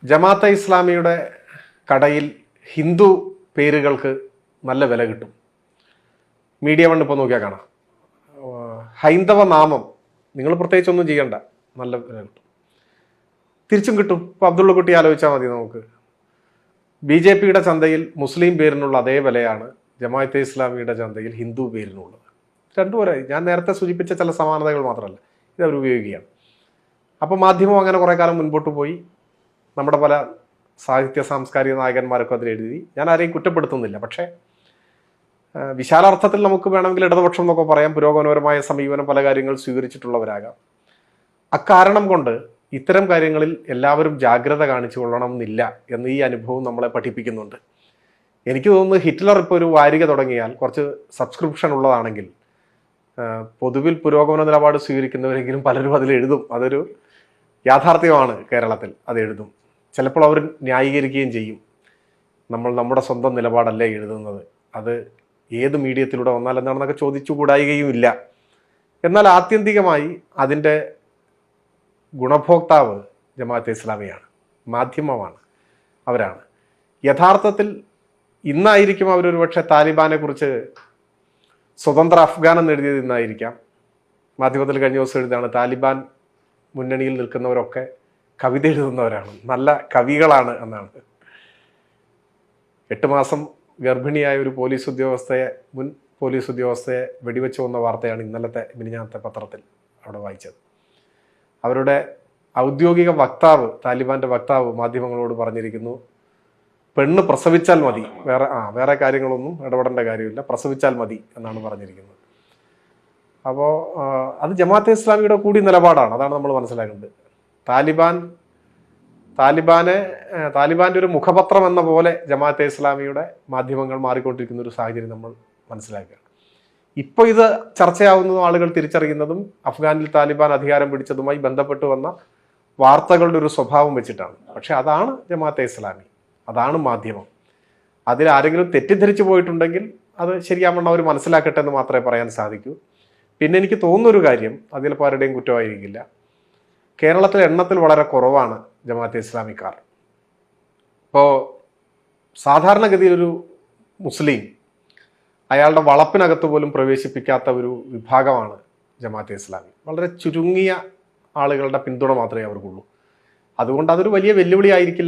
ജമാഅത്തെ ഇസ്ലാമിയുടെ കടയിൽ ഹിന്ദു പേരുകൾക്ക് നല്ല വില കിട്ടും. മീഡിയ വൺ ഇപ്പോൾ നോക്കിയാൽ കാണാം. ഹൈന്ദവ നാമം നിങ്ങൾ പ്രത്യേകിച്ചൊന്നും ചെയ്യണ്ട, നല്ല വില കിട്ടും. തിരിച്ചും കിട്ടും. ഇപ്പോൾ അബ്ദുള്ള കുട്ടി ആലോചിച്ചാൽ മതി. നമുക്ക് BJPയുടെ ചന്തയിൽ മുസ്ലിം പേരിനുള്ള അതേ വിലയാണ് ജമാഅത്തെ ഇസ്ലാമിയുടെ ചന്തയിൽ ഹിന്ദു പേരിനുള്ളത്. രണ്ടുപേരായി. ഞാൻ നേരത്തെ സൂചിപ്പിച്ച ചില സമാനതകൾ മാത്രമല്ല, ഇതവർ ഉപയോഗിക്കുകയാണ്. അപ്പോൾ മാധ്യമം അങ്ങനെ കുറേ കാലം മുൻപോട്ട് പോയി. നമ്മുടെ പല സാഹിത്യ സാംസ്കാരിക നായകന്മാരൊക്കെ അതിലെഴുതി. ഞാൻ ആരെയും കുറ്റപ്പെടുത്തുന്നില്ല. പക്ഷേ വിശാലാർത്ഥത്തിൽ നമുക്ക് വേണമെങ്കിൽ ഇടതുപക്ഷം എന്നൊക്കെ പറയാം, പുരോഗമനപരമായ സമീപനം പല കാര്യങ്ങൾ സ്വീകരിച്ചിട്ടുള്ളവരാകാം. അക്കാരണം കൊണ്ട് ഇത്തരം കാര്യങ്ങളിൽ എല്ലാവരും ജാഗ്രത കാണിച്ചു കൊള്ളണം എന്നില്ല എന്ന് ഈ അനുഭവം നമ്മളെ പഠിപ്പിക്കുന്നുണ്ട്. എനിക്ക് തോന്നുന്നു ഹിറ്റ്ലർ ഇപ്പോൾ ഒരു വാരിക തുടങ്ങിയാൽ കുറച്ച് സബ്സ്ക്രിപ്ഷൻ ഉള്ളതാണെങ്കിൽ പൊതുവിൽ പുരോഗമന നിലപാട് സ്വീകരിക്കുന്നവരെങ്കിലും പലരും അതിലെഴുതും. അതൊരു യാഥാർത്ഥ്യമാണ്. കേരളത്തിൽ അത് എഴുതും. ചിലപ്പോൾ അവർ ന്യായീകരിക്കുകയും ചെയ്യും. നമ്മുടെ സ്വന്തം നിലപാടല്ലേ എഴുതുന്നത്, അത് ഏത് മീഡിയത്തിലൂടെ വന്നാൽ എന്താണെന്നൊക്കെ ചോദിച്ചു കൂടായികയും ഇല്ല. എന്നാൽ ആത്യന്തികമായി അതിൻ്റെ ഗുണഭോക്താവ് ജമാഅത്തെ ഇസ്ലാമിയാണ്, മാധ്യമമാണ്, അവരാണ്. യഥാർത്ഥത്തിൽ ഇന്നായിരിക്കും അവരൊരു പക്ഷേ താലിബാനെ കുറിച്ച് സ്വതന്ത്ര അഫ്ഗാൻ എന്ന് എഴുതിയത് ഇന്നായിരിക്കാം. മാധ്യമത്തിൽ കഴിഞ്ഞ ദിവസം എഴുതുകയാണ് താലിബാൻ മുന്നണിയിൽ നിൽക്കുന്നവരൊക്കെ കവിത എഴുതുന്നവരാണ്, നല്ല കവികളാണ് എന്നാണ്. 8 മാസം ഗർഭിണിയായ ഒരു മുൻ പോലീസ് ഉദ്യോഗസ്ഥയെ വെടിവെച്ച് കൊന്ന വാർത്തയാണ് ഇന്നലത്തെ മിനിഞ്ഞാന്നത്തെ പത്രത്തിൽ അവിടെ വായിച്ചത്. അവരുടെ ഔദ്യോഗിക വക്താവ്, താലിബാന്റെ വക്താവ് മാധ്യമങ്ങളോട് പറഞ്ഞിരിക്കുന്നു, പെണ്ണ് പ്രസവിച്ചാൽ മതി, വേറെ കാര്യങ്ങളൊന്നും ഇടപെടേണ്ട കാര്യമില്ല, പ്രസവിച്ചാൽ മതി എന്നാണ് പറഞ്ഞിരിക്കുന്നത്. അപ്പോൾ അത് ജമാഅത്തെ ഇസ്ലാമിയുടെ കൂടി നിലപാടാണ്. അതാണ് നമ്മൾ മനസ്സിലാക്കേണ്ടത്. താലിബാന്റെ ഒരു മുഖപത്രം എന്ന പോലെ ജമാഅത്തെ ഇസ്ലാമിയുടെ മാധ്യമങ്ങൾ മാറിക്കൊണ്ടിരിക്കുന്ന ഒരു സാഹചര്യം നമ്മൾ മനസ്സിലാക്കുക. ഇപ്പോൾ ഇത് ചർച്ചയാവുന്നതും ആളുകൾ തിരിച്ചറിയുന്നതും അഫ്ഗാനിൽ താലിബാൻ അധികാരം പിടിച്ചതുമായി ബന്ധപ്പെട്ട് വന്ന വാർത്തകളുടെ ഒരു സ്വഭാവം വെച്ചിട്ടാണ്. പക്ഷെ അതാണ് ജമാഅത്തെ ഇസ്ലാമി, അതാണ് മാധ്യമം. അതിൽ ആരെങ്കിലും തെറ്റിദ്ധരിച്ചു പോയിട്ടുണ്ടെങ്കിൽ അത് ശരിയാവണ്ണം അവർ മനസ്സിലാക്കട്ടെ എന്ന് മാത്രമേ പറയാൻ സാധിക്കൂ. പിന്നെ എനിക്ക് തോന്നുന്നൊരു കാര്യം, അതിലിപ്പോൾ ആരുടെയും കുറ്റമായിരിക്കില്ല, കേരളത്തിലെ എണ്ണത്തിൽ വളരെ കുറവാണ് ജമാഅത്തെ ഇസ്ലാമിക്കാർ. ഇപ്പോൾ സാധാരണഗതിയിൽ ഒരു മുസ്ലിം അയാളുടെ വളപ്പിനകത്ത് പോലും പ്രവേശിപ്പിക്കാത്ത ഒരു വിഭാഗമാണ് ജമാഅത്തെ ഇസ്ലാമി. വളരെ ചുരുങ്ങിയ ആളുകളുടെ പിന്തുണ മാത്രമേ അവർക്കുള്ളൂ. അതുകൊണ്ട് അതൊരു വലിയ വെല്ലുവിളി ആയിരിക്കില്ല.